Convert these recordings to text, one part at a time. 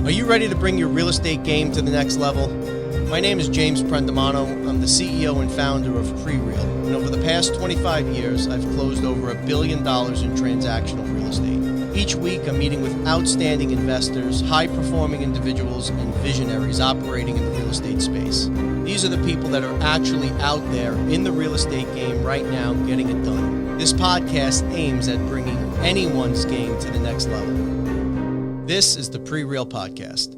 Are you ready to bring your real estate game to the next level? My name is James Prendamano. I'm the CEO and founder of PreReal. And over the past 25 years, I've closed over $1 billion in transactional real estate. Each week, I'm meeting with outstanding investors, high-performing individuals, and visionaries operating in the real estate space. These are the people that are actually out there in the real estate game right now getting it done. This podcast aims at bringing anyone's game to the next level. This is the PreReal Podcast.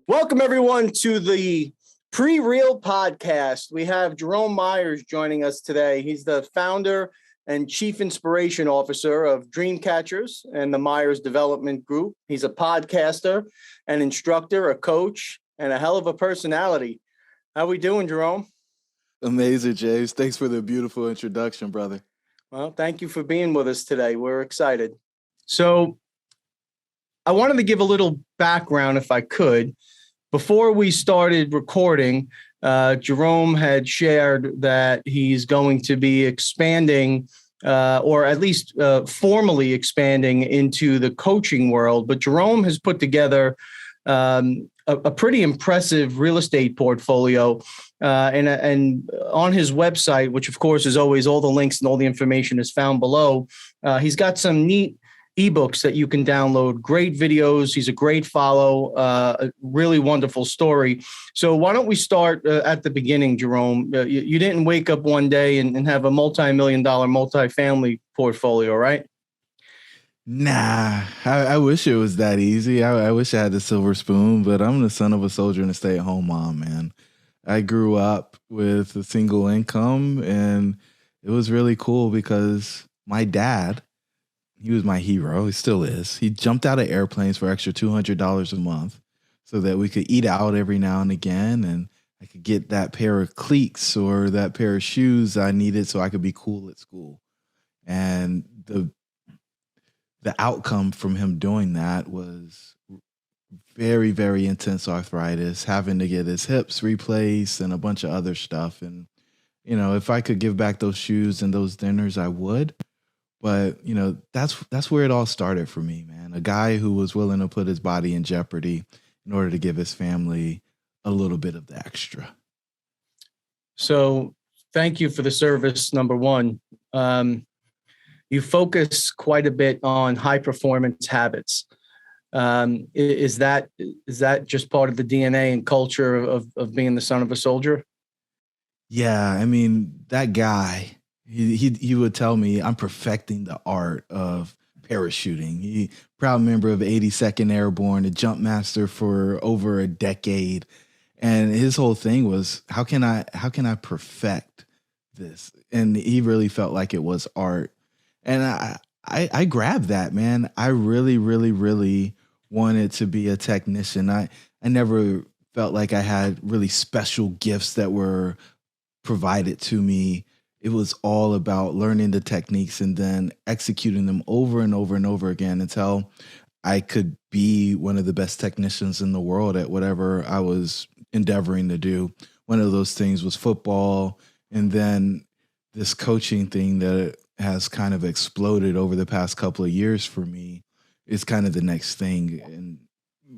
Welcome, everyone, to the PreReal Podcast. We have Jerome Myers joining us today. He's the founder and chief inspiration officer of DreamCatchers and the Myers Development Group. He's a podcaster, an instructor, a coach, and a hell of a personality. How we doing, Jerome? Amazing, James. Thanks for the beautiful introduction, brother. Well, thank you for being with us today. We're excited. So I wanted to give a little background, if I could. Before we started recording, Jerome had shared that he's going to be expanding, or at least formally expanding into the coaching world. But Jerome has put together a pretty impressive real estate portfolio. And on his website, which of course is always all the links and all the information is found below, he's got some neat ebooks that you can download, great videos. He's a great follow, a really wonderful story. So why don't we start at the beginning, Jerome? You didn't wake up one day and have a multi-million-dollar multifamily portfolio, right? Nah, I wish it was that easy. I wish I had the silver spoon, but I'm the son of a soldier and a stay-at-home mom, man. I grew up with a single income, and it was really cool because my dad, he was my hero. He still is. He jumped out of airplanes for extra $200 a month so that we could eat out every now and again, and I could get that pair of cleats or that pair of shoes I needed so I could be cool at school. And the outcome from him doing that was very, very intense arthritis, having to get his hips replaced and a bunch of other stuff. And, you know, if I could give back those shoes and those dinners, I would. But, you know, that's where it all started for me, man. A guy who was willing to put his body in jeopardy in order to give his family a little bit of the extra. So thank you for the service, number one. You focus quite a bit on high performance habits. Is that just part of the DNA and culture of being the son of a soldier? Yeah, I mean, that guy, he would tell me I'm perfecting the art of parachuting. He proud member of 82nd Airborne, a jump master for over a decade. And his whole thing was, how can I perfect this? And he really felt like it was art. And I grabbed that, man. I really, really, really wanted to be a technician. I never felt like I had really special gifts that were provided to me. It was all about learning the techniques and then executing them over and over and over again until I could be one of the best technicians in the world at whatever I was endeavoring to do. One of those things was football. And then this coaching thing that has kind of exploded over the past couple of years for me is kind of the next thing. And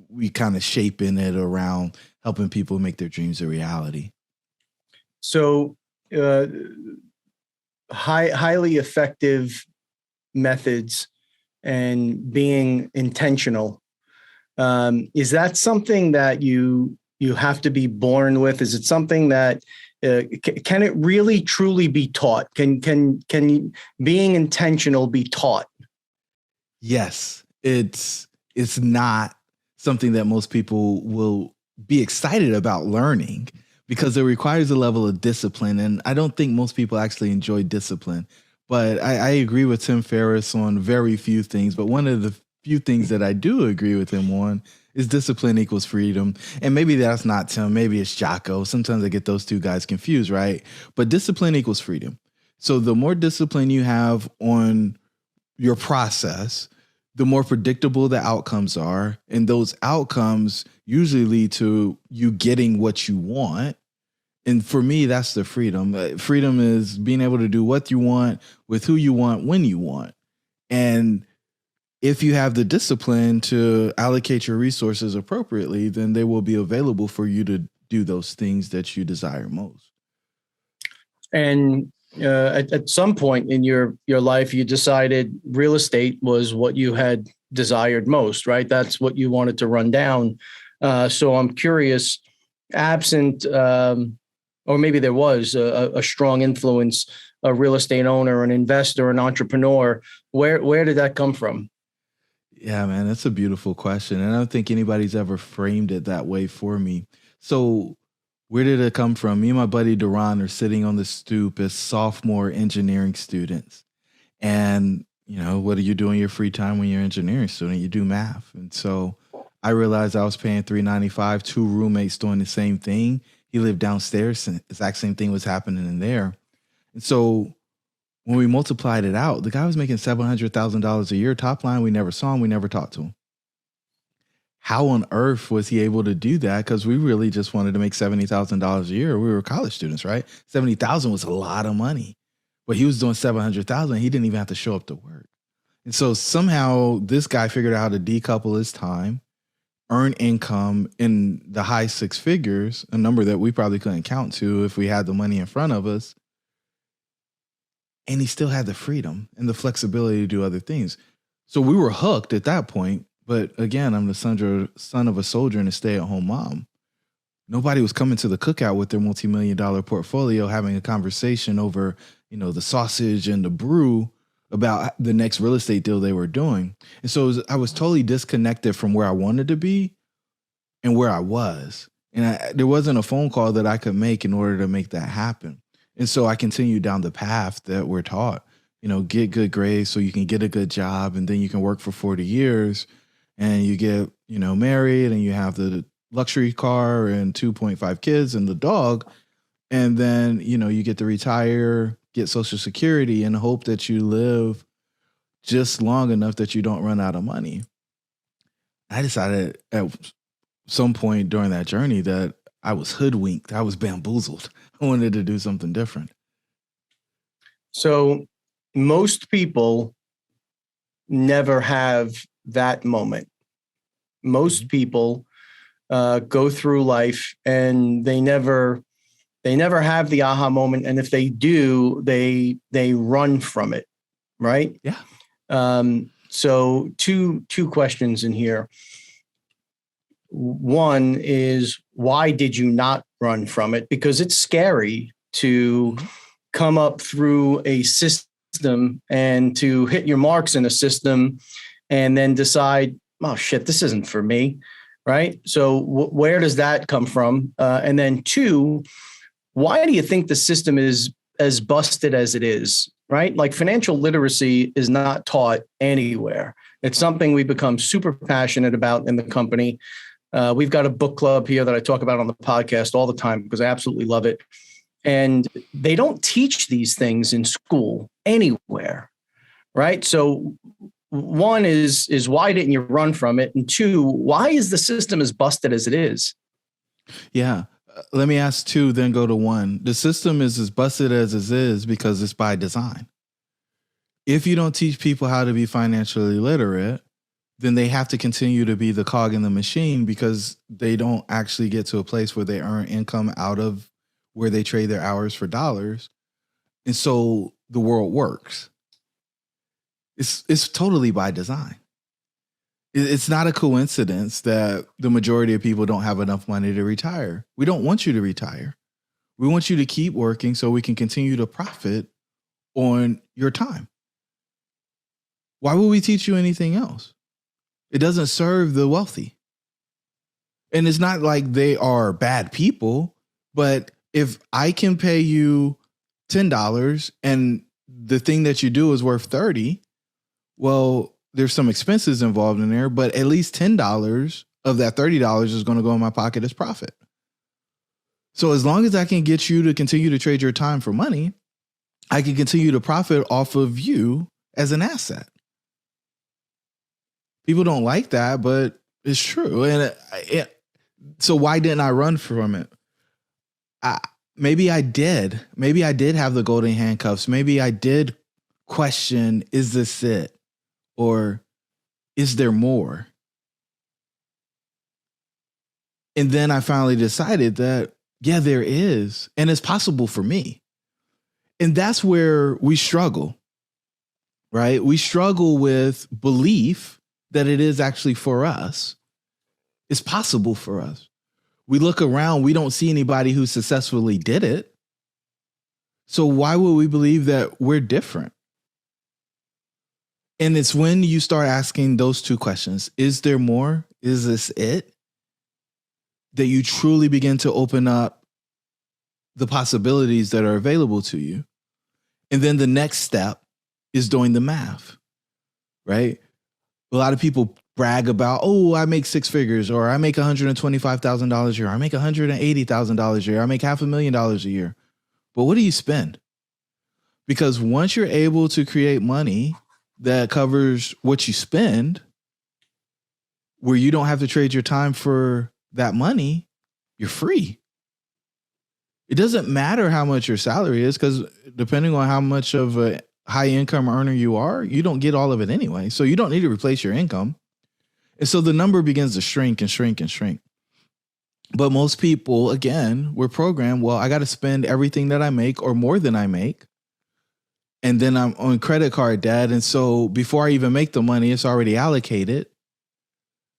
we kind of shaping it around helping people make their dreams a reality. So, highly effective methods and being intentional. Is that something that you have to be born with? Is it something that can it really truly be taught? Can being intentional be taught? Yes, it's not something that most people will be excited about learning, because it requires a level of discipline. And I don't think most people actually enjoy discipline. But I agree with Tim Ferriss on very few things. But one of the few things that I do agree with him on is discipline equals freedom. And maybe that's not Tim. Maybe it's Jocko. Sometimes I get those two guys confused, right? But discipline equals freedom. So the more discipline you have on your process, the more predictable the outcomes are. And those outcomes usually lead to you getting what you want. And for me, that's the freedom. Freedom is being able to do what you want with who you want when you want. And if you have the discipline to allocate your resources appropriately, then they will be available for you to do those things that you desire most. And at some point in your life, you decided real estate was what you had desired most, right? That's what you wanted to run down. So I'm curious, absent, or maybe there was a strong influence, a real estate owner, an investor, an entrepreneur. Where did that come from? Yeah, man, that's a beautiful question. And I don't think anybody's ever framed it that way for me. So where did it come from? Me and my buddy Duran are sitting on the stoop as sophomore engineering students. And, what do you do in your free time when you're an engineering student? You do math. And so I realized I was paying $395, two roommates doing the same thing. He lived downstairs, and the exact same thing was happening in there. And so when we multiplied it out, the guy was making $700,000 a year. Top line, we never saw him. We never talked to him. How on earth was he able to do that? Because we really just wanted to make $70,000 a year. We were college students, right? $70,000 was a lot of money, but he was doing $700,000. He didn't even have to show up to work. And so somehow this guy figured out how to decouple his time, earn income in the high six figures, a number that we probably couldn't count to if we had the money in front of us. And he still had the freedom and the flexibility to do other things. So we were hooked at that point. But again, I'm the son of a soldier and a stay-at-home mom. Nobody was coming to the cookout with their multi-million-dollar portfolio, having a conversation over, the sausage and the brew about the next real estate deal they were doing. And so I was totally disconnected from where I wanted to be and where I was. And there wasn't a phone call that I could make in order to make that happen. And so I continued down the path that we're taught, get good grades so you can get a good job, and then you can work for 40 years and you get, married, and you have the luxury car and 2.5 kids and the dog. And then, you get to retire, get Social Security, and hope that you live just long enough that you don't run out of money. I decided at some point during that journey that I was hoodwinked. I was bamboozled. I wanted to do something different. So most people never have that moment. Most people go through life and they never have the aha moment. And if they do, they run from it. Right. Yeah. So two questions in here. One is, why did you not run from it? Because it's scary to come up through a system and to hit your marks in a system and then decide, oh shit, this isn't for me. Right. So where does that come from? And then two, why do you think the system is as busted as it is? Right. Like, financial literacy is not taught anywhere. It's something we become super passionate about in the company. We've got a book club here that I talk about on the podcast all the time because I absolutely love it. And they don't teach these things in school anywhere, right? So one is why didn't you run from it? And two, why is the system as busted as it is? Yeah. Let me ask two, then go to one. The system is as busted as it is because it's by design. If you don't teach people how to be financially literate, then they have to continue to be the cog in the machine because they don't actually get to a place where they earn income out of where they trade their hours for dollars. And so the world works. It's totally by design. It's not a coincidence that the majority of people don't have enough money to retire. We don't want you to retire. We want you to keep working so we can continue to profit on your time. Why would we teach you anything else? It doesn't serve the wealthy. And it's not like they are bad people, but if I can pay you $10 and the thing that you do is worth $30, well, there's some expenses involved in there, but at least $10 of that $30 is going to go in my pocket as profit. So as long as I can get you to continue to trade your time for money, I can continue to profit off of you as an asset. People don't like that, but it's true. And so why didn't I run from it? Maybe I did. Maybe I did have the golden handcuffs. Maybe I did question, is this it? Or is there more? And then I finally decided that, yeah, there is. And it's possible for me. And that's where we struggle, right? We struggle with belief that it is actually for us. It's possible for us. We look around, we don't see anybody who successfully did it. So why would we believe that we're different? And it's when you start asking those two questions, is there more? Is this it? That you truly begin to open up the possibilities that are available to you. And then the next step is doing the math, right? A lot of people brag about, oh, I make six figures, or I make $125,000 a year. I make $180,000 a year. I make $500,000 a year. But what do you spend? Because once you're able to create money that covers what you spend, where you don't have to trade your time for that money, you're free. It doesn't matter how much your salary is, because depending on how much of a high income earner you are, you don't get all of it anyway. So you don't need to replace your income. And so the number begins to shrink and shrink and shrink. But most people, again, we're programmed, well, I got to spend everything that I make or more than I make. And then I'm on credit card debt. And so before I even make the money, it's already allocated.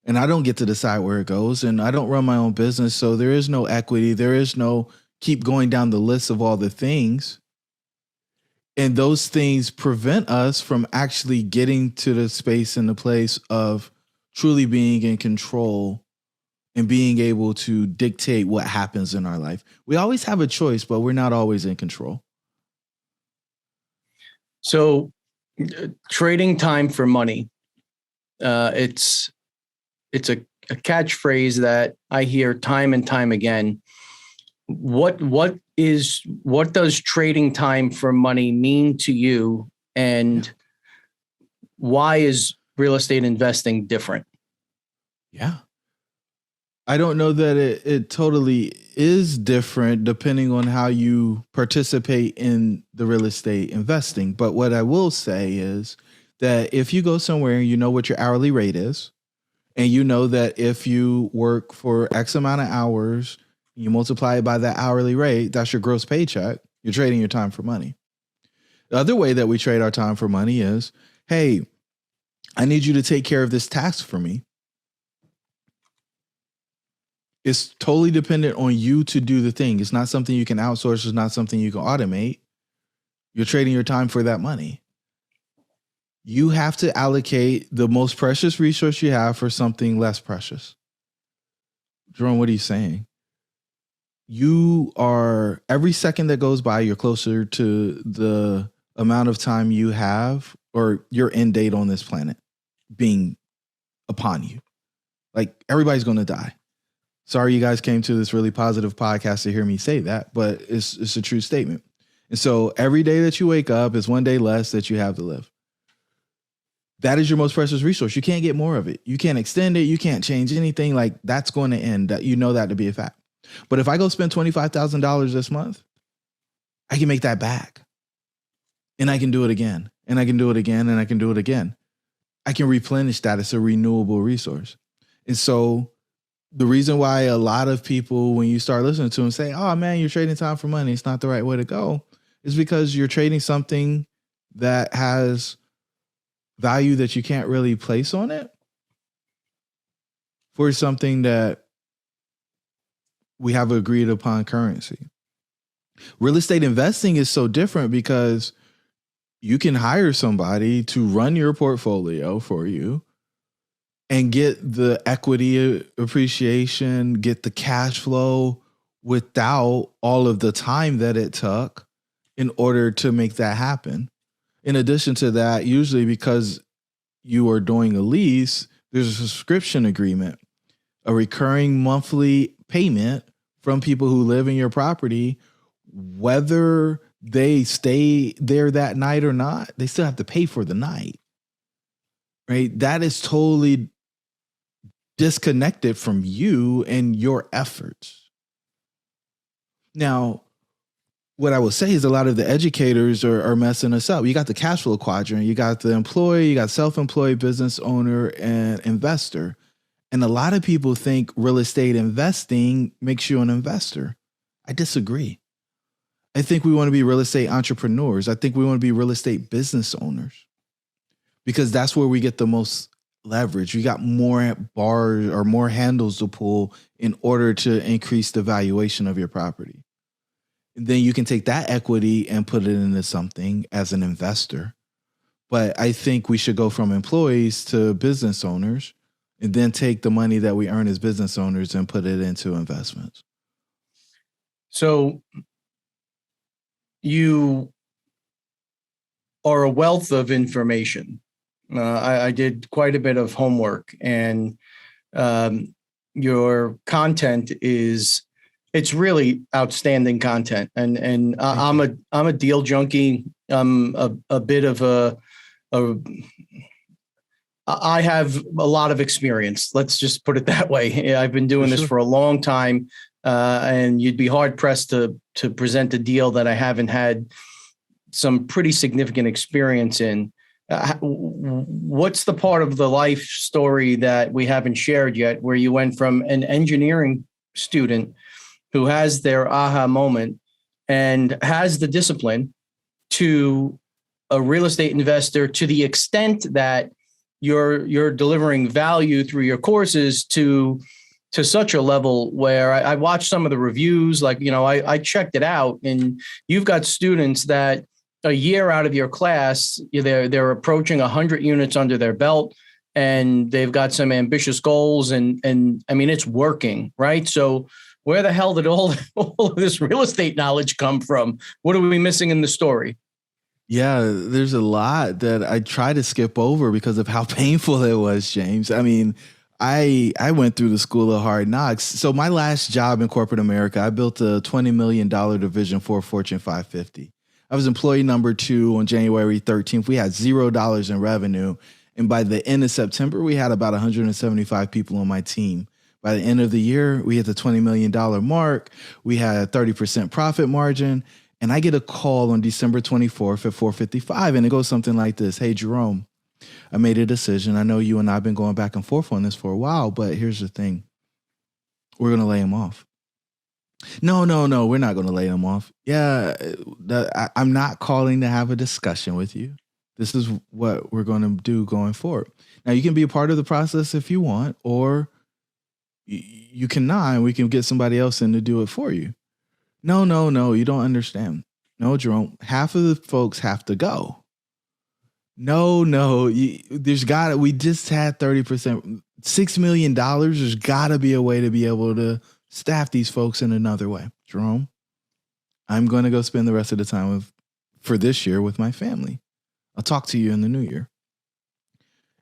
And I don't get to decide where it goes. And I don't run my own business. So there is no equity. There is no keep going down the list of all the things. And those things prevent us from actually getting to the space and the place of truly being in control and being able to dictate what happens in our life. We always have a choice, but we're not always in control. So trading time for money, it's a catchphrase that I hear time and time again. What does trading time for money mean to you, and why is real estate investing different? Yeah. I don't know that it totally is different depending on how you participate in the real estate investing. But what I will say is that if you go somewhere and you know what your hourly rate is, and you know that if you work for X amount of hours, you multiply it by that hourly rate, that's your gross paycheck. You're trading your time for money. The other way that we trade our time for money is, hey, I need you to take care of this task for me. It's totally dependent on you to do the thing. It's not something you can outsource. It's not something you can automate. You're trading your time for that money. You have to allocate the most precious resource you have for something less precious. Jerome, what are you saying? You are, every second that goes by, you're closer to the amount of time you have or your end date on this planet being upon you. Like, everybody's going to die. Sorry you guys came to this really positive podcast to hear me say that, but it's a true statement. And so every day that you wake up is one day less that you have to live. That is your most precious resource. You can't get more of it. You can't extend it. You can't change anything. Like, that's going to end. That, you know that to be a fact. But if I go spend $25,000 this month, I can make that back. And I can do it again. And I can do it again. And I can do it again. I can replenish that. It's a renewable resource. And so the reason why a lot of people, when you start listening to them, say, oh man, you're trading time for money, it's not the right way to go, is because you're trading something that has value that you can't really place on it for something that we have agreed upon currency. Real estate investing is so different because you can hire somebody to run your portfolio for you and get the equity appreciation, get the cash flow without all of the time that it took in order to make that happen. In addition to that, usually because you are doing a lease, there's a subscription agreement, a recurring monthly payment from people who live in your property, whether they stay there that night or not, they still have to pay for the night, right? That is totally disconnected from you and your efforts. Now, what I will say is a lot of the educators are messing us up. You got the cash flow quadrant, you got the employee, you got self-employed, business owner, and investor. And a lot of people think real estate investing makes you an investor. I disagree. I think we want to be real estate entrepreneurs. I think we want to be real estate business owners because that's where we get the most leverage. We got more bars or more handles to pull in order to increase the valuation of your property. And then you can take that equity and put it into something as an investor. But I think we should go from employees to business owners and then take the money that we earn as business owners and put it into investments. So you are a wealth of information. I did quite a bit of homework, and your content it's really outstanding content. And I'm a deal junkie. I'm a bit of I have a lot of experience. Let's just put it that way. I've been doing this for a long time. And you'd be hard pressed to present a deal that I haven't had some pretty significant experience in. What's the part of the life story that we haven't shared yet, where you went from an engineering student who has their aha moment and has the discipline to a real estate investor, to the extent that you're delivering value through your courses to such a level where I watched some of the reviews, I checked it out, and you've got students that a year out of your class, they're approaching 100 units under their belt, and they've got some ambitious goals, and I mean, it's working, right? So where the hell did all of this real estate knowledge come from? What are we missing in the story? Yeah, there's a lot that I try to skip over because of how painful it was, James. I mean, I went through the school of hard knocks. So my last job in corporate America, I built a $20 million division for Fortune 550. I was employee number 2 on January 13th. We had $0 in revenue. And by the end of September, we had about 175 people on my team. By the end of the year, we hit the $20 million mark. We had a 30% profit margin. And I get a call on December 24th at 4:55, and it goes something like this. Hey, Jerome, I made a decision. I know you and I have been going back and forth on this for a while, but here's the thing. We're going to lay him off. No, we're not going to lay him off. Yeah, I'm not calling to have a discussion with you. This is what we're going to do going forward. Now, you can be a part of the process if you want, or you cannot, and we can get somebody else in to do it for you. No, you don't understand. No, Jerome, half of the folks have to go. No, we just had 30%, $6 million. There's got to be a way to be able to staff these folks in another way. Jerome, I'm going to go spend the rest of the time for this year with my family. I'll talk to you in the new year.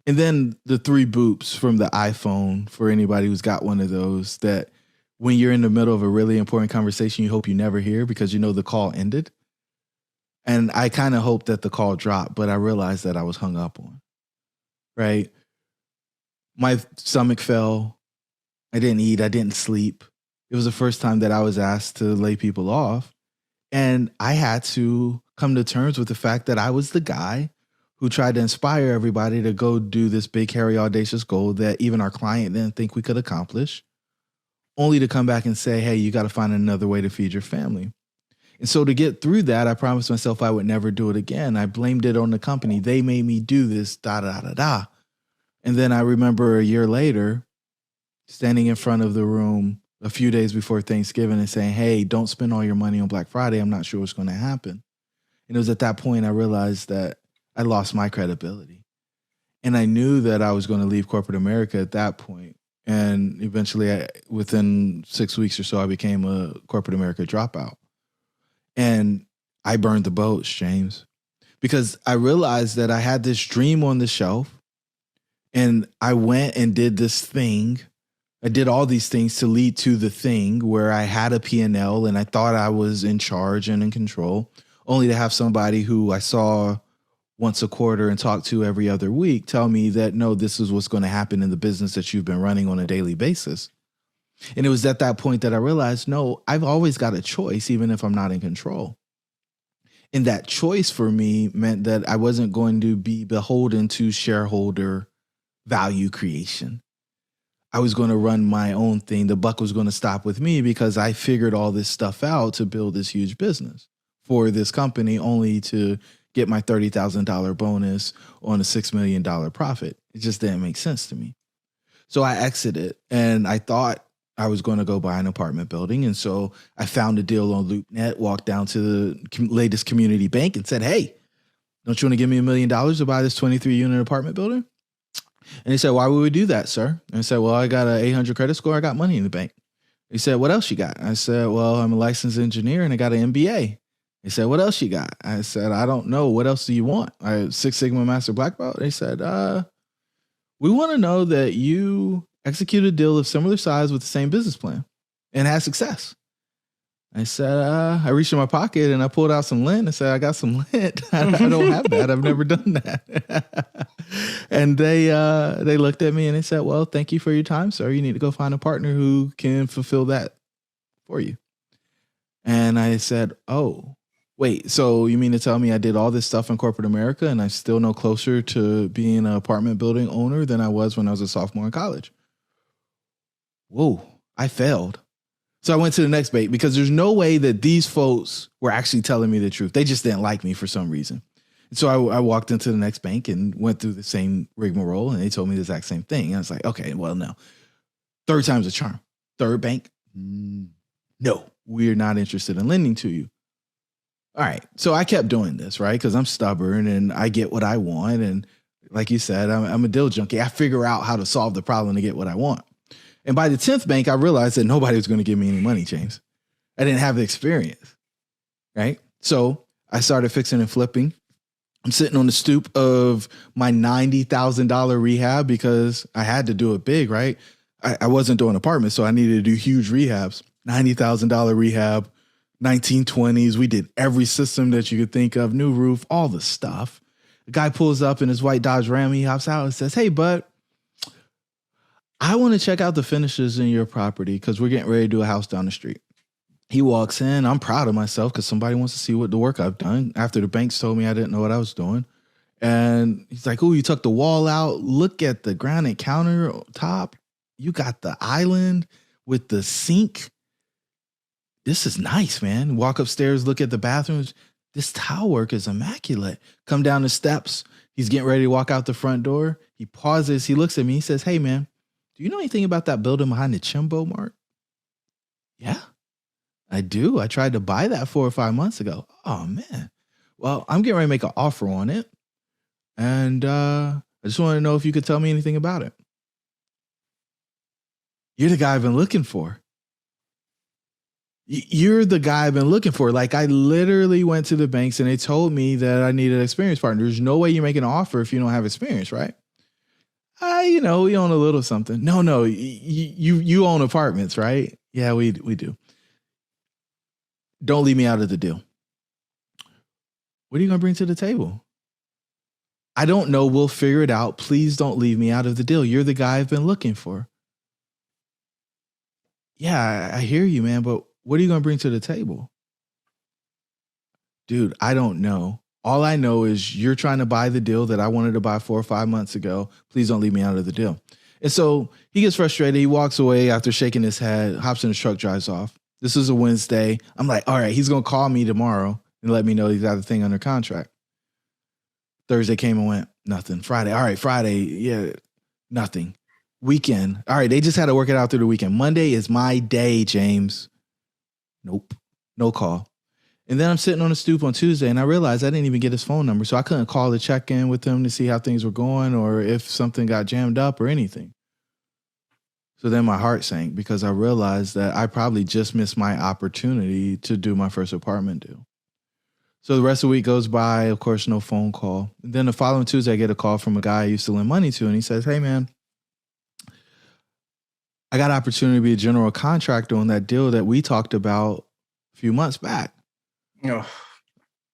And then the 3 boops from the iPhone for anybody who's got one of those, that when you're in the middle of a really important conversation, you hope you never hear because you know the call ended. And I kind of hoped that the call dropped, but I realized that I was hung up on, right? My stomach fell. I didn't eat. I didn't sleep. It was the first time that I was asked to lay people off. And I had to come to terms with the fact that I was the guy who tried to inspire everybody to go do this big, hairy, audacious goal that even our client didn't think we could accomplish, only to come back and say, hey, you got to find another way to feed your family. And so to get through that, I promised myself I would never do it again. I blamed it on the company. They made me do this, da. And then I remember a year later, standing in front of the room a few days before Thanksgiving and saying, hey, don't spend all your money on Black Friday. I'm not sure what's going to happen. And it was at that point I realized that I lost my credibility. And I knew that I was going to leave corporate America at that point. And eventually, within 6 weeks or so, I became a corporate America dropout. And I burned the boats, James, because I realized that I had this dream on the shelf. And I went and did this thing. I did all these things to lead to the thing where I had a P&L and I thought I was in charge and in control, only to have somebody who I saw once a quarter and talk to every other week tell me that, no, this is what's going to happen in the business that you've been running on a daily basis. And it was at that point that I realized, no, I've always got a choice, even if I'm not in control. And that choice for me meant that I wasn't going to be beholden to shareholder value creation. I was going to run my own thing. The buck was going to stop with me because I figured all this stuff out to build this huge business for this company, only to get my $30,000 bonus on a $6 million profit. It just didn't make sense to me. So I exited, and I thought I was going to go buy an apartment building. And so I found a deal on LoopNet, walked down to the latest community bank and said, hey, don't you want to give me $1 million to buy this 23-unit apartment building? And he said, why would we do that, sir? And I said, well, I got an 800 credit score. I got money in the bank. He said, what else you got? I said, well, I'm a licensed engineer and I got an MBA. He said, what else you got? I said, I don't know. What else do you want? I have Six Sigma Master Black Belt. They said, we want to know that you executed a deal of similar size with the same business plan and had success. I said, I reached in my pocket and I pulled out some lint and said, I got some lint. I don't have that. I've never done that. And they looked at me and they said, well, thank you for your time, sir. You need to go find a partner who can fulfill that for you. And I said, oh, wait, so you mean to tell me I did all this stuff in corporate America and I'm still no closer to being an apartment building owner than I was when I was a sophomore in college? Whoa, I failed. So I went to the next bank because there's no way that these folks were actually telling me the truth. They just didn't like me for some reason. And so I walked into the next bank and went through the same rigmarole, and they told me the exact same thing. And I was like, okay, well, no. Third time's a charm. Third bank, no, we're not interested in lending to you. All right. So I kept doing this, right? Because I'm stubborn and I get what I want. And like you said, I'm a deal junkie. I figure out how to solve the problem to get what I want. And by the 10th bank, I realized that nobody was going to give me any money, James. I didn't have the experience, right? So I started fixing and flipping. I'm sitting on the stoop of my $90,000 rehab because I had to do it big, right? I wasn't doing apartments, so I needed to do huge rehabs. $90,000 rehab, 1920s. We did every system that you could think of, new roof, all the stuff. The guy pulls up in his white Dodge Ram. He hops out and says, hey, bud, I want to check out the finishes in your property because we're getting ready to do a house down the street. He walks in. I'm proud of myself because somebody wants to see what the work I've done after the banks told me I didn't know what I was doing. And he's like, oh, you took the wall out. Look at the granite countertop. You got the island with the sink. This is nice, man. Walk upstairs, look at the bathrooms. This tile work is immaculate. Come down the steps. He's getting ready to walk out the front door. He pauses. He looks at me. He says, hey, man, do you know anything about that building behind the Chimbo Mart? Yeah, I do. I tried to buy that 4 or 5 months ago. Oh, man. Well, I'm getting ready to make an offer on it. And I just want to know if you could tell me anything about it. You're the guy I've been looking for. You're the guy I've been looking for. Like, I literally went to the banks and they told me that I needed an experienced partner. There's no way you're making an offer if you don't have experience, right? We own a little something. No, you own apartments, right? Yeah, we do. Don't leave me out of the deal. What are you going to bring to the table? I don't know. We'll figure it out. Please don't leave me out of the deal. You're the guy I've been looking for. Yeah, I hear you, man, but what are you going to bring to the table? Dude, I don't know. All I know is you're trying to buy the deal that I wanted to buy 4 or 5 months ago. Please don't leave me out of the deal. And so he gets frustrated. He walks away after shaking his head, hops in his truck, drives off. This is a Wednesday. I'm like, all right, he's going to call me tomorrow and let me know he's got the thing under contract. Thursday came and went, nothing. Friday, all right, Friday, yeah, nothing. Weekend, all right, they just had to work it out through the weekend. Monday is my day, James. Nope, no call. And then I'm sitting on the stoop on Tuesday and I realized I didn't even get his phone number. So I couldn't call to check in with him to see how things were going or if something got jammed up or anything. So then my heart sank because I realized that I probably just missed my opportunity to do my first apartment deal. So the rest of the week goes by, of course, no phone call. And then the following Tuesday, I get a call from a guy I used to lend money to. And he says, hey, man, I got an opportunity to be a general contractor on that deal that we talked about a few months back. Oh.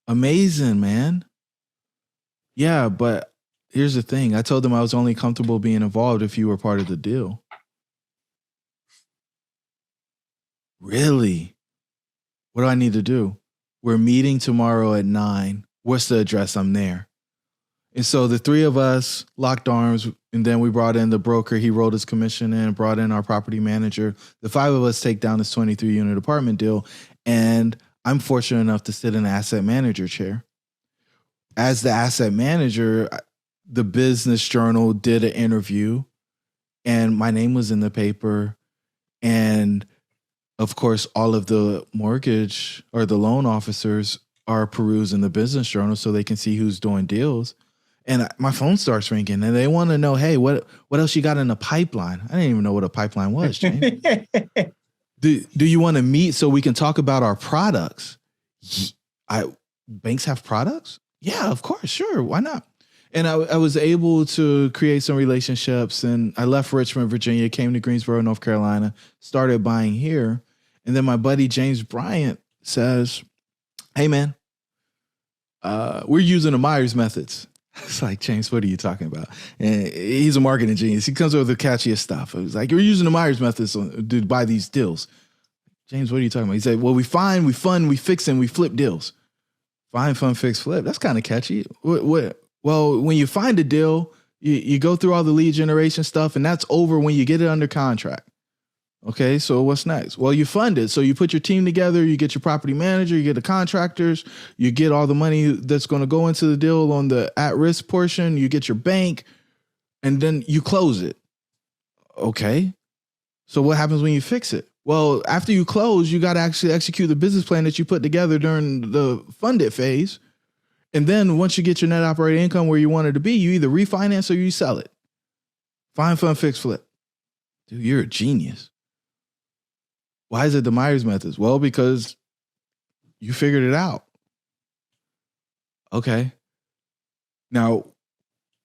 Amazing, man. Yeah, but here's the thing. I told them I was only comfortable being involved if you were part of the deal. Really? What do I need to do? We're meeting tomorrow at 9. What's the address? I'm there. And so the three of us locked arms, and then we brought in the broker. He rolled his commission in, brought in our property manager. The five of us take down this 23-unit apartment deal, and I'm fortunate enough to sit in the asset manager chair. As the asset manager, the Business Journal did an interview, and my name was in the paper. And of course, all of the mortgage or the loan officers are perusing the Business Journal so they can see who's doing deals. And my phone starts ringing, and they want to know, hey, what else you got in the pipeline? I didn't even know what a pipeline was, James. Do you want to meet so we can talk about our products? Banks have products? Yeah, of course, sure, why not? And I was able to create some relationships, and I left Richmond, Virginia, came to Greensboro, North Carolina, started buying here. And then my buddy James Bryant says, hey, man, we're using the Myers methods. It's like, James, what are you talking about? And he's a marketing genius. He comes up with the catchiest stuff. It was like, you're using the Myers methods to buy these deals. James, what are you talking about? He said, well, we find, we fund, we fix, and we flip deals. Find, fund, fix, flip. That's kind of catchy. What? Well, when you find a deal, you go through all the lead generation stuff, and that's over when you get it under contract. Okay, so what's next? Well, you fund it. So you put your team together, you get your property manager, you get the contractors, you get all the money that's going to go into the deal on the at-risk portion, you get your bank, and then you close it. Okay, so what happens when you fix it? Well, after you close, you got to actually execute the business plan that you put together during the funded phase. And then once you get your net operating income where you want it to be, you either refinance or you sell it. Find, fund, fix, flip. Dude, you're a genius. Why is it the Myers methods? Well, because you figured it out. Okay. Now,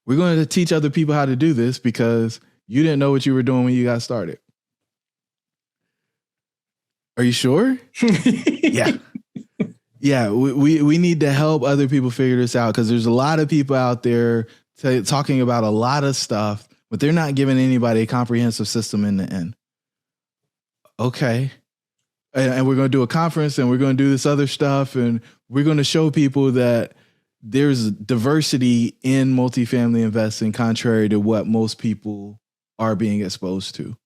we're going to teach other people how to do this because you didn't know what you were doing when you got started. Are you sure? Yeah. Yeah, we need to help other people figure this out because there's a lot of people out there talking about a lot of stuff, but they're not giving anybody a comprehensive system in the end. Okay. And we're going to do a conference and we're going to do this other stuff. And we're going to show people that there's diversity in multifamily investing, contrary to what most people are being exposed to.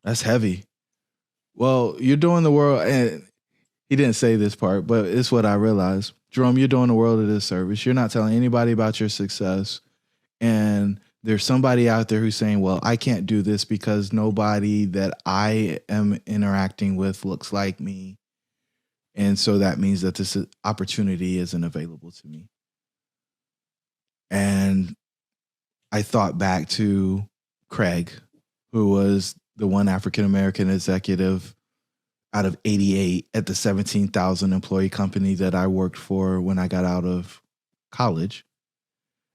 That's heavy. Well, you're doing the world, and he didn't say this part, but it's what I realized. Jerome, you're doing the world a disservice. You're not telling anybody about your success. And there's somebody out there who's saying, well, I can't do this because nobody that I am interacting with looks like me. And so that means that this opportunity isn't available to me. And I thought back to Craig, who was the one African-American executive out of 88 at the 17,000 employee company that I worked for when I got out of college.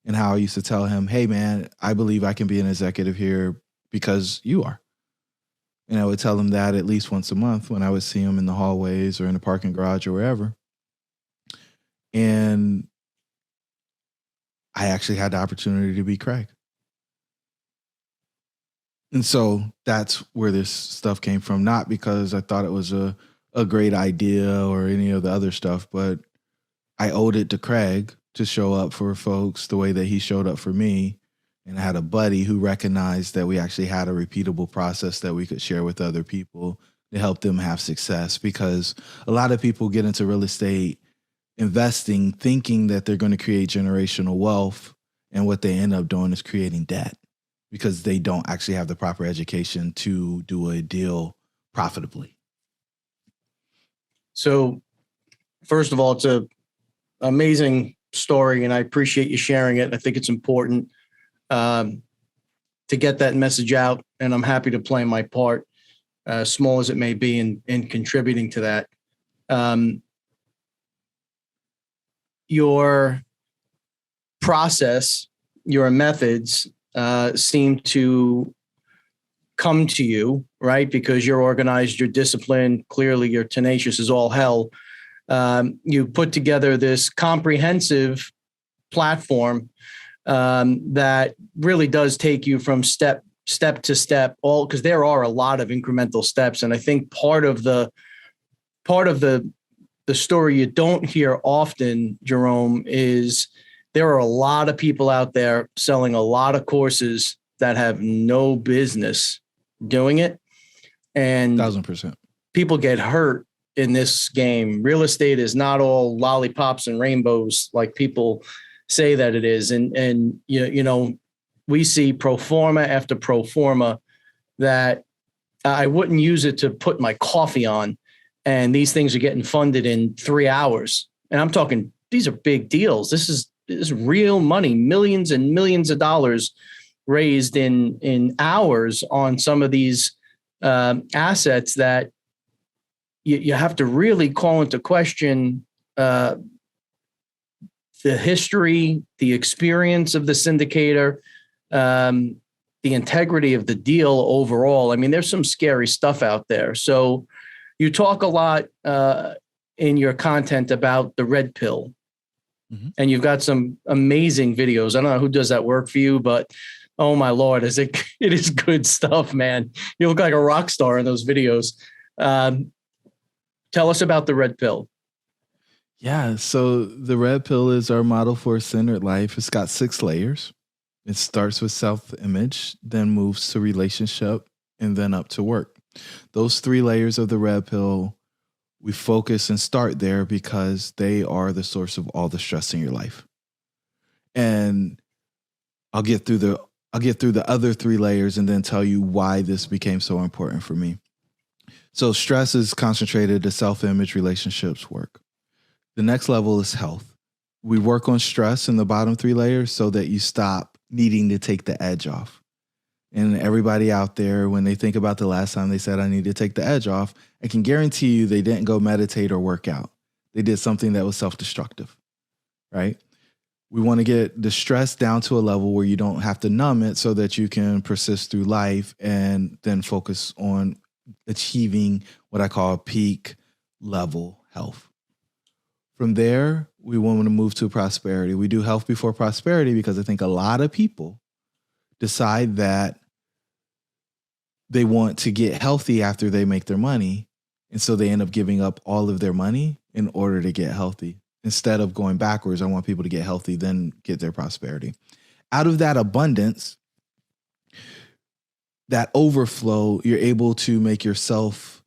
And how I used to tell him, hey, man, I believe I can be an executive here because you are. And I would tell him that at least once a month when I would see him in the hallways or in the parking garage or wherever. And I actually had the opportunity to be Craig. And so that's where this stuff came from, not because I thought it was a great idea or any of the other stuff, but I owed it to Craig to show up for folks the way that he showed up for me. And I had a buddy who recognized that we actually had a repeatable process that we could share with other people to help them have success. Because a lot of people get into real estate investing thinking that they're going to create generational wealth. And what they end up doing is creating debt because they don't actually have the proper education to do a deal profitably. So first of all, it's an amazing story, and I appreciate you sharing it. I think it's important to get that message out, and I'm happy to play my part, small as it may be, in contributing to that. Your process, your methods seem to come to you, right? Because you're organized, you're disciplined, clearly you're tenacious as all hell. You put together this comprehensive platform that really does take you from step to step, all because there are a lot of incremental steps. And I think part of the part of the story you don't hear often, Jerome, is there are a lot of people out there selling a lot of courses that have no business doing it. And 1,000%. people get hurt in this game. Real estate is not all lollipops and rainbows like people say that it is. And you know, we see pro forma after pro forma that I wouldn't use it to put my coffee on. And these things are getting funded in 3 hours. And I'm talking, these are big deals. This is real money, millions and millions of dollars raised in hours on some of these assets that you have to really call into question the history, the experience of the syndicator, the integrity of the deal overall. I mean, there's some scary stuff out there. So you talk a lot in your content about the red pill, and you've got some amazing videos. I don't know who does that work for you, but oh my Lord, it is good stuff, man. You look like a rock star in those videos. Tell us about the red pill. Yeah. So the red pill is our model for a centered life. It's got 6 layers. It starts with self-image, then moves to relationship, and then up to work. Those 3 layers of the red pill, we focus and start there because they are the source of all the stress in your life. And I'll get through the other 3 layers and then tell you why this became so important for me. So stress is concentrated to self-image, relationships, work. The next level is health. We work on stress in the bottom 3 layers so that you stop needing to take the edge off. And everybody out there, when they think about the last time they said, I need to take the edge off, I can guarantee you they didn't go meditate or work out. They did something that was self-destructive, right? We want to get the stress down to a level where you don't have to numb it so that you can persist through life and then focus on achieving what I call peak level health. From there, we want to move to prosperity. We do health before prosperity because I think a lot of people decide that they want to get healthy after they make their money. And so they end up giving up all of their money in order to get healthy. Instead of going backwards, I want people to get healthy, then get their prosperity. Out of that abundance, that overflow, you're able to make yourself,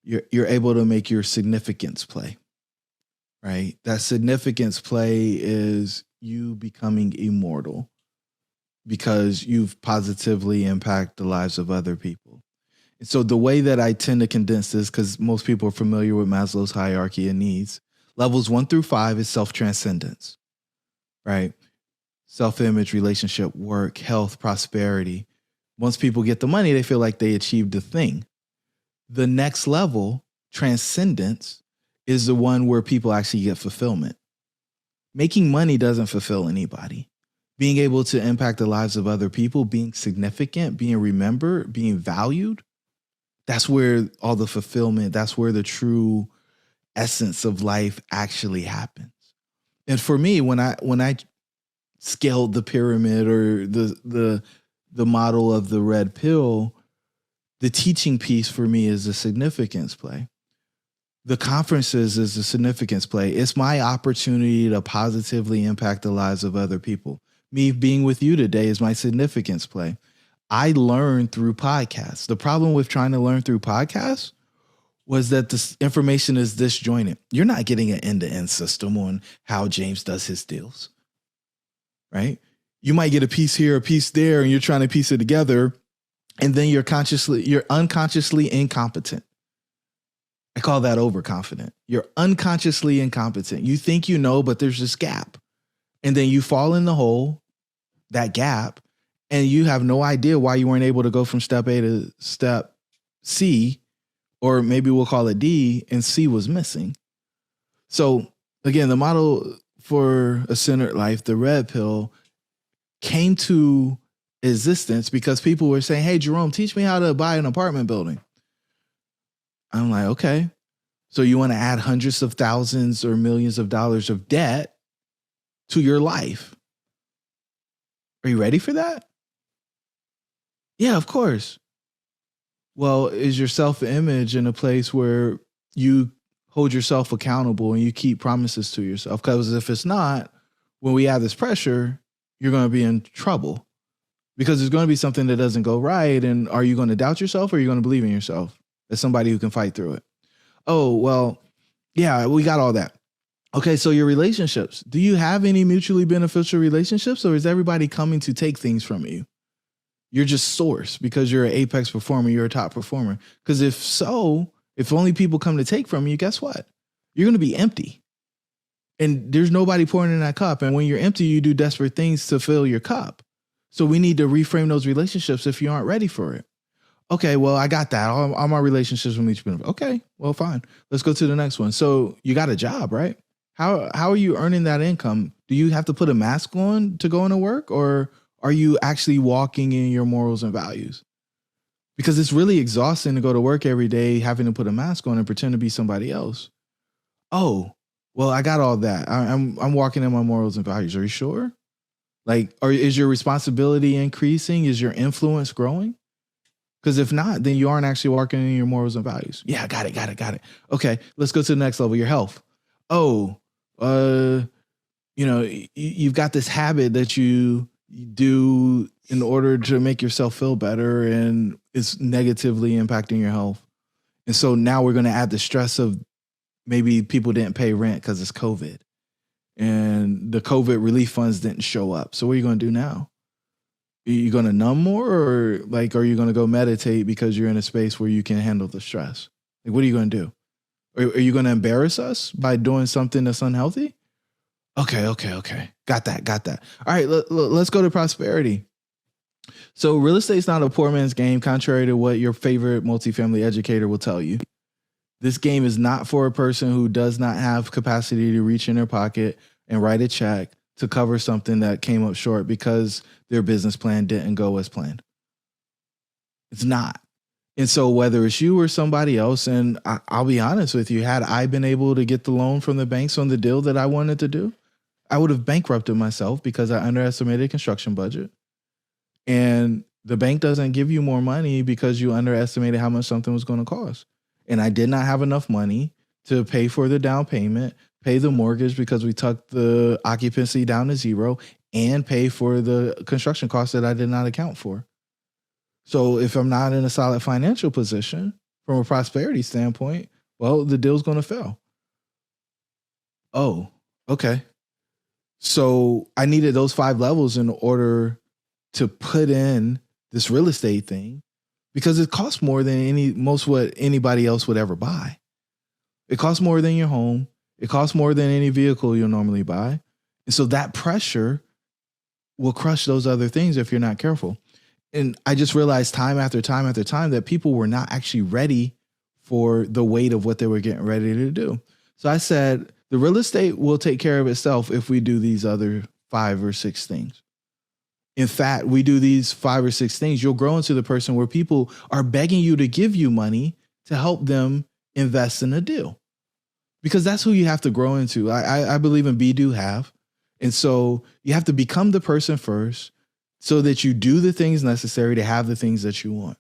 you're able to make your significance play, right? That significance play is you becoming immortal because you've positively impacted the lives of other people. And so the way that I tend to condense this, because most people are familiar with Maslow's hierarchy of needs, levels 1 through 5 is self-transcendence, right? Self-image, relationship, work, health, prosperity. Once people get the money, they feel like they achieved the thing. The next level, transcendence, is the one where people actually get fulfillment. Making money doesn't fulfill anybody. Being able to impact the lives of other people, being significant, being remembered, being valued, that's where all the fulfillment, that's where the true essence of life actually happens. And for me, when I scaled the pyramid or the model of the red pill, the teaching piece for me is a significance play. The conferences is a significance play. It's my opportunity to positively impact the lives of other people. Me being with you today is my significance play. I learned through podcasts. The problem with trying to learn through podcasts was that this information is disjointed. You're not getting an end-to-end system on how James does his deals, right? You might get a piece here, a piece there, and you're trying to piece it together, and then you're unconsciously incompetent. I call that overconfident. You're unconsciously incompetent. You think you know, but there's this gap. And then you fall in the hole, that gap, and you have no idea why you weren't able to go from step A to step C, or maybe we'll call it D, and C was missing. So again, the model for a centered life, the red pill, came to existence because people were saying, hey, Jerome, teach me how to buy an apartment building. I'm like, okay, so you want to add hundreds of thousands or millions of dollars of debt to your life. Are you ready for that? Yeah, of course. Well, is your self-image in a place where you hold yourself accountable and you keep promises to yourself? Because if it's not, when we have this pressure, you're going to be in trouble because there's going to be something that doesn't go right. And are you going to doubt yourself or are you going to believe in yourself as somebody who can fight through it? Oh, well, yeah, we got all that. Okay, so your relationships. Do you have any mutually beneficial relationships, or is everybody coming to take things from you? You're just source because you're an apex performer, you're a top performer. Because if so, if only people come to take from you, guess what? You're going to be empty. And there's nobody pouring in that cup. And when you're empty, you do desperate things to fill your cup. So we need to reframe those relationships if you aren't ready for it. Okay, well, I got that. All my relationships with each benefit. Okay, well, fine. Let's go to the next one. So you got a job, right? How are you earning that income? Do you have to put a mask on to go into work, or are you actually walking in your morals and values? Because it's really exhausting to go to work every day having to put a mask on and pretend to be somebody else. Oh, well, I got all that. I'm walking in my morals and values. Are you sure? Like, is your responsibility increasing? Is your influence growing? Because if not, then you aren't actually walking in your morals and values. Yeah, got it. Okay, let's go to the next level, your health. Oh, you've got this habit that you do in order to make yourself feel better, and it's negatively impacting your health. And so now we're going to add the stress of maybe people didn't pay rent because it's COVID and the COVID relief funds didn't show up. So what are you going to do now? Are you going to numb more, or are you going to go meditate because you're in a space where you can handle the stress? Like, what are you going to do? Are you going to embarrass us by doing something that's unhealthy? Okay. Got that. All right, let's go to prosperity. So real estate is not a poor man's game, contrary to what your favorite multifamily educator will tell you. This game is not for a person who does not have capacity to reach in their pocket and write a check to cover something that came up short because their business plan didn't go as planned. It's not. And so whether it's you or somebody else, and I'll be honest with you, had I been able to get the loan from the banks on the deal that I wanted to do, I would have bankrupted myself because I underestimated construction budget. And the bank doesn't give you more money because you underestimated how much something was going to cost. And I did not have enough money to pay for the down payment, pay the mortgage because we tucked the occupancy down to zero, and pay for the construction costs that I did not account for. So if I'm not in a solid financial position from a prosperity standpoint, well, the deal's going to fail. Oh, okay. So I needed those 5 levels in order to put in this real estate thing because it costs more than most what anybody else would ever buy. It costs more than your home. It costs more than any vehicle you'll normally buy. And so that pressure will crush those other things if you're not careful. And I just realized time after time after time that people were not actually ready for the weight of what they were getting ready to do. So I said, the real estate will take care of itself if we do these other 5 or 6 things. In fact, we do these 5 or 6 things, you'll grow into the person where people are begging you to give you money to help them invest in a deal. Because that's who you have to grow into. I believe in be, do, have. And so you have to become the person first so that you do the things necessary to have the things that you want.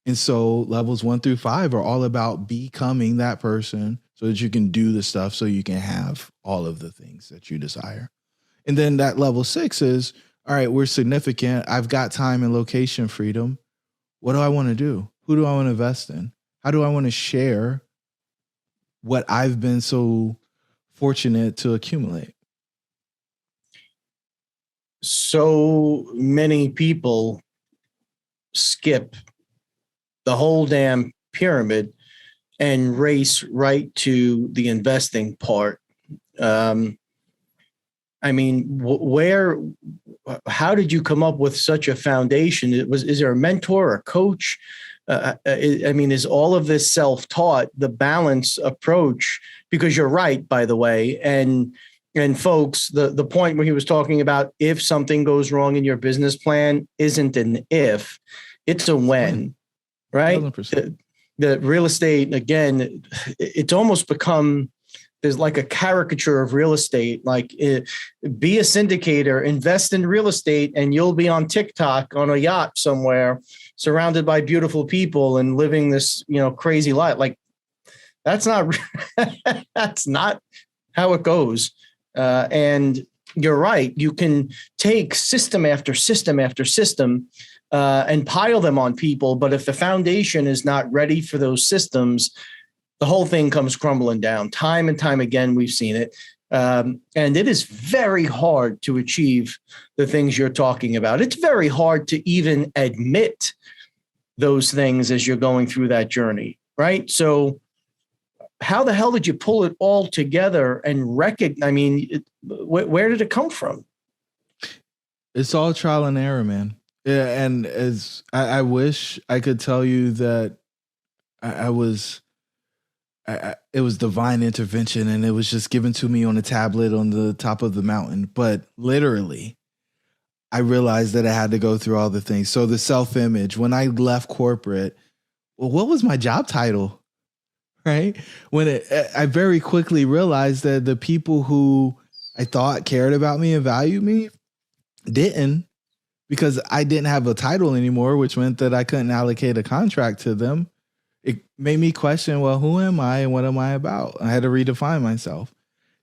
And so levels 1 through 5 are all about becoming that person so that you can do the stuff so you can have all of the things that you desire. And then that level 6 is, all right, we're significant. I've got time and location freedom. What do I want to do? Who do I want to invest in? How do I want to share what I've been so fortunate to accumulate? So many people skip the whole damn pyramid and race right to the investing part. I mean, how did you come up with such a foundation? Is there a mentor, a coach? Is all of this self-taught, the balanced approach? Because you're right, by the way. And folks, the point where he was talking about if something goes wrong in your business plan isn't an if, it's a when, right? The real estate, again, it's almost become there's like a caricature of real estate, like be a syndicator, invest in real estate, and you'll be on TikTok on a yacht somewhere, surrounded by beautiful people and living this, crazy life. Like that's not how it goes. And you're right. You can take system after system after system and pile them on people. But if the foundation is not ready for those systems, the whole thing comes crumbling down. Time and time again, we've seen it. And it is very hard to achieve the things you're talking about. It's very hard to even admit those things as you're going through that journey, right? So how the hell did you pull it all together and recognize? I mean, where did it come from? It's all trial and error, man. Yeah, and as I wish I could tell you that it was divine intervention and it was just given to me on a tablet on the top of the mountain. But literally, I realized that I had to go through all the things. So the self-image, when I left corporate, well, what was my job title? Right? I very quickly realized that the people who I thought cared about me and valued me didn't, because I didn't have a title anymore, which meant that I couldn't allocate a contract to them. It made me question, well, who am I and what am I about? I had to redefine myself.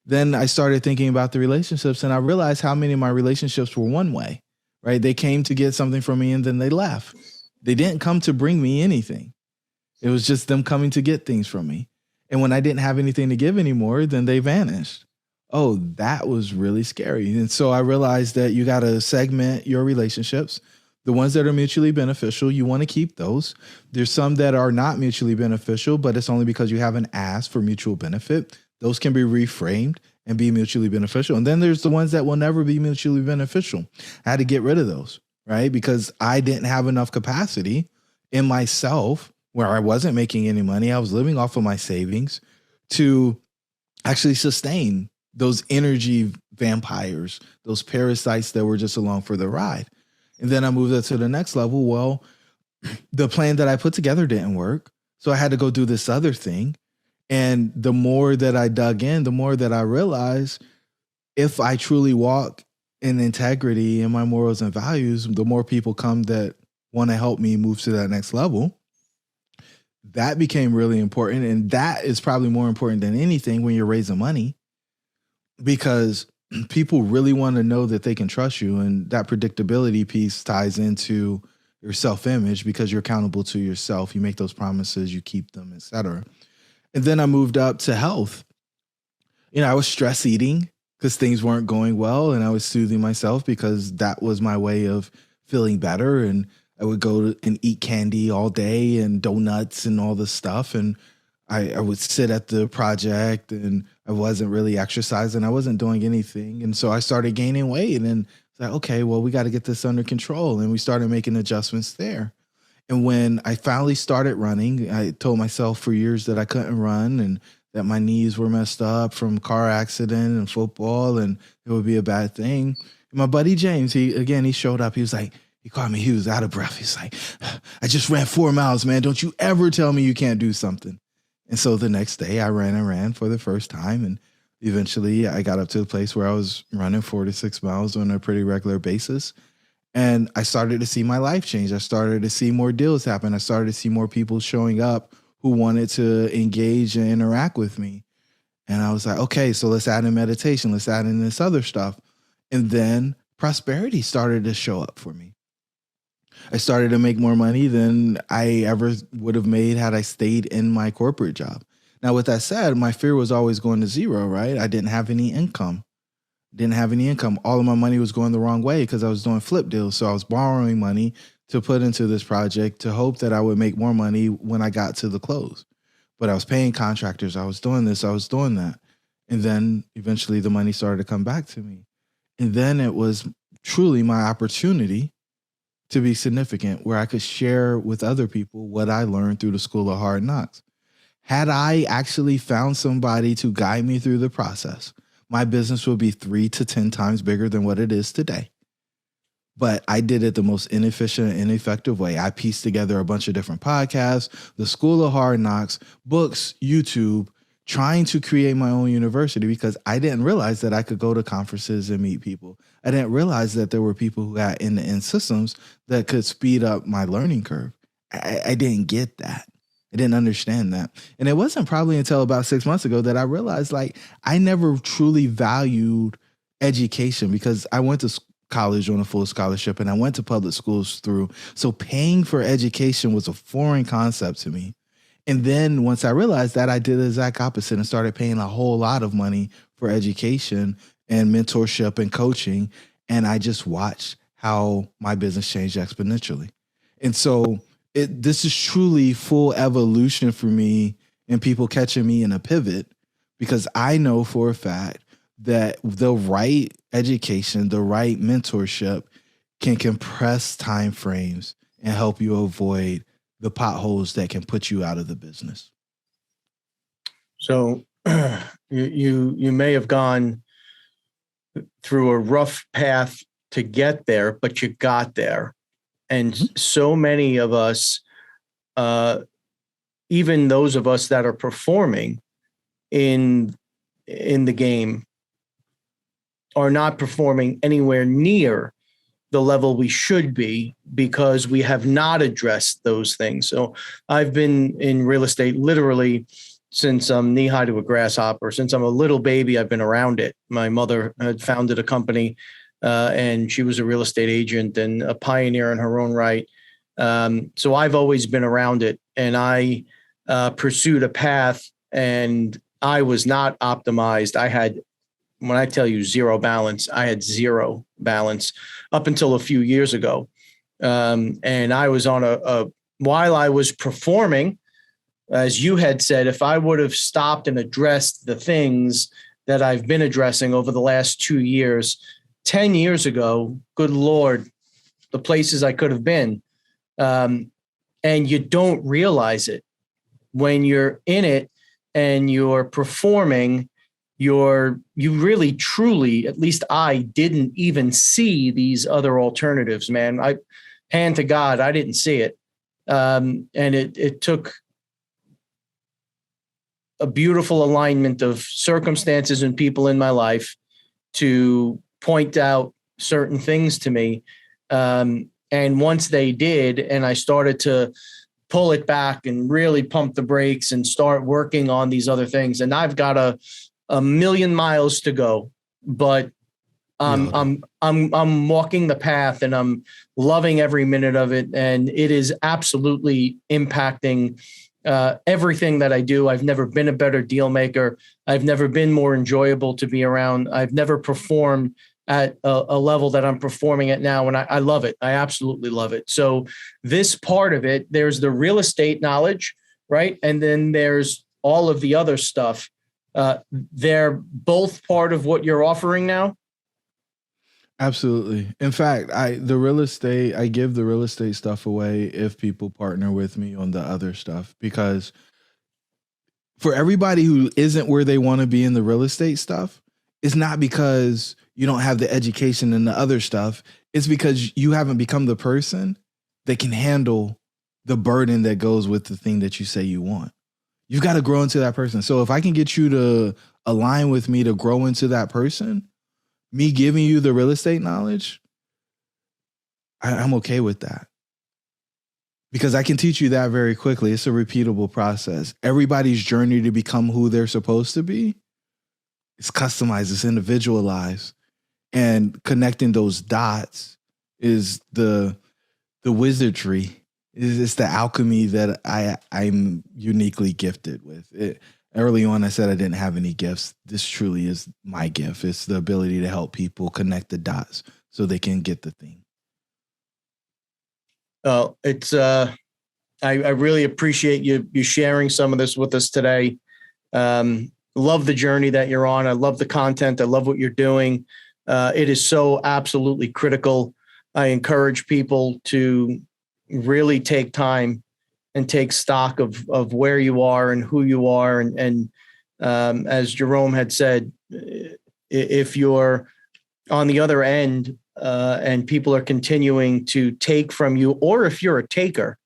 Then I started thinking about the relationships, and I realized how many of my relationships were one way, right? They came to get something from me and then they left. They didn't come to bring me anything. It was just them coming to get things from me. And when I didn't have anything to give anymore, then they vanished. Oh, that was really scary. And so I realized that you got to segment your relationships. The ones that are mutually beneficial, you want to keep those. There's some that are not mutually beneficial, but it's only because you haven't asked for mutual benefit. Those can be reframed and be mutually beneficial. And then there's the ones that will never be mutually beneficial. I had to get rid of those, right? Because I didn't have enough capacity in myself where I wasn't making any money. I was living off of my savings to actually sustain those energy vampires, those parasites that were just along for the ride. And then I moved up to the next level. Well, the plan that I put together didn't work. So I had to go do this other thing. And the more that I dug in, the more that I realized if I truly walk in integrity in my morals and values, the more people come that want to help me move to that next level. That became really important. And that is probably more important than anything when you're raising money, because people really want to know that they can trust you. And that predictability piece ties into your self-image because you're accountable to yourself. You make those promises, you keep them, et cetera. And then I moved up to health. I was stress eating because things weren't going well. And I was soothing myself because that was my way of feeling better. And I would go and eat candy all day and donuts and all this stuff. And I would sit at the project and I wasn't really exercising. I wasn't doing anything. And so I started gaining weight and it's like, okay, well, we got to get this under control. And we started making adjustments there. And when I finally started running, I told myself for years that I couldn't run and that my knees were messed up from car accident and football and it would be a bad thing. And my buddy James, he showed up. He was like, he called me, he was out of breath. He's like, I just ran 4 miles, man. Don't you ever tell me you can't do something. And so the next day I ran for the first time. And eventually I got up to a place where I was running 4 to 6 miles on a pretty regular basis. And I started to see my life change. I started to see more deals happen. I started to see more people showing up who wanted to engage and interact with me. And I was like, okay, so let's add in meditation. Let's add in this other stuff. And then prosperity started to show up for me. I started to make more money than I ever would have made had I stayed in my corporate job. Now, with that said, my fear was always going to zero, right? I didn't have any income. All of my money was going the wrong way because I was doing flip deals. So I was borrowing money to put into this project to hope that I would make more money when I got to the close. But I was paying contractors. I was doing this. I was doing that. And then eventually the money started to come back to me. And then it was truly my opportunity to be significant, where I could share with other people what I learned through the School of Hard Knocks. Had I actually found somebody to guide me through the process, my business would be 3 to 10 times bigger than what it is today. But I did it the most inefficient and ineffective way. I pieced together a bunch of different podcasts, the School of Hard Knocks, books, YouTube, trying to create my own university because I didn't realize that I could go to conferences and meet people. I didn't realize that there were people who had end-to-end systems that could speed up my learning curve. I didn't get that. I didn't understand that. And it wasn't probably until about 6 months ago that I realized like I never truly valued education because I went to college on a full scholarship and I went to public schools through. So paying for education was a foreign concept to me. And then once I realized that, I did the exact opposite and started paying a whole lot of money for education and mentorship and coaching. And I just watched how my business changed exponentially. And so this is truly full evolution for me and people catching me in a pivot because I know for a fact that the right education, the right mentorship can compress time frames and help you avoid the potholes that can put you out of the business. So you may have gone through a rough path to get there, but you got there. And so many of us, even those of us that are performing in the game, are not performing anywhere near the level we should be because we have not addressed those things. So I've been in real estate literally since I'm knee high to a grasshopper. Since I'm a little baby, I've been around it. My mother had founded a company and she was a real estate agent and a pioneer in her own right. So I've always been around it, and I pursued a path, and I was not optimized. I had, when I tell you zero balance, I had zero balance up until a few years ago. And I was on while I was performing, as you had said, if I would have stopped and addressed the things that I've been addressing over the last 2 years, 10 years ago, good Lord, the places I could have been. And you don't realize it when you're in it and you're performing. You really, truly, at least I didn't even see these other alternatives, man. Hand to God, I didn't see it. And it took a beautiful alignment of circumstances and people in my life to point out certain things to me. And once they did, and I started to pull it back and really pump the brakes and start working on these other things. And I've got a million miles to go, but I'm walking the path and I'm loving every minute of it. And it is absolutely impacting everything that I do. I've never been a better deal maker. I've never been more enjoyable to be around. I've never performed at a level that I'm performing at now. And I love it. I absolutely love it. So this part of it, there's the real estate knowledge, right? And then there's all of the other stuff. They're both part of what you're offering now. Absolutely. In fact, I give the real estate stuff away if people partner with me on the other stuff, because for everybody who isn't where they want to be in the real estate stuff, it's not because you don't have the education and the other stuff. It's because you haven't become the person that can handle the burden that goes with the thing that you say you want. You've got to grow into that person. So if I can get you to align with me to grow into that person, me giving you the real estate knowledge, I'm okay with that. Because I can teach you that very quickly. It's a repeatable process. Everybody's journey to become who they're supposed to be, it's customized, it's individualized. And connecting those dots is the wizardry. It's the alchemy that I'm uniquely gifted with. Early on, I said I didn't have any gifts. This truly is my gift. It's the ability to help people connect the dots so they can get the thing. I really appreciate you sharing some of this with us today. Love the journey that you're on. I love the content. I love what you're doing. It is so absolutely critical. I encourage people to really take time and take stock of where you are and who you are. And as Jerome had said, if you're on the other end and people are continuing to take from you, or if you're a taker,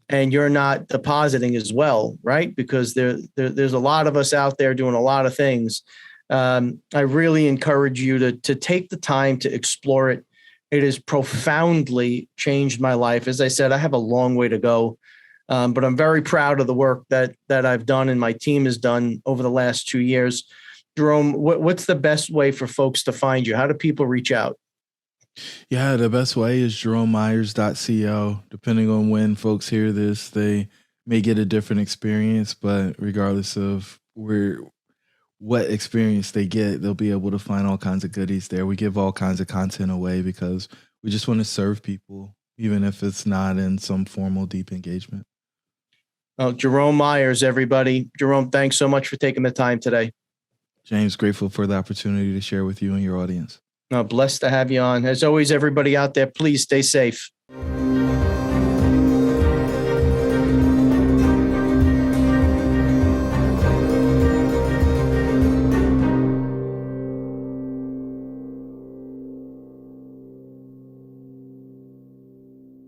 and you're not depositing as well, right? Because there's a lot of us out there doing a lot of things. I really encourage you to take the time to explore it. It has profoundly changed my life. As I said, I have a long way to go, but I'm very proud of the work that I've done and my team has done over the last 2 years. Jerome, what's the best way for folks to find you? How do people reach out? Yeah, the best way is jeromemyers.co. Depending on when folks hear this, they may get a different experience, but regardless of what experience they get, they'll be able to find all kinds of goodies there. We give all kinds of content away because we just want to serve people, even if it's not in some formal, deep engagement. Well, Jerome Myers, everybody. Jerome, thanks so much for taking the time today. James, grateful for the opportunity to share with you and your audience. Blessed to have you on. As always, everybody out there, please stay safe.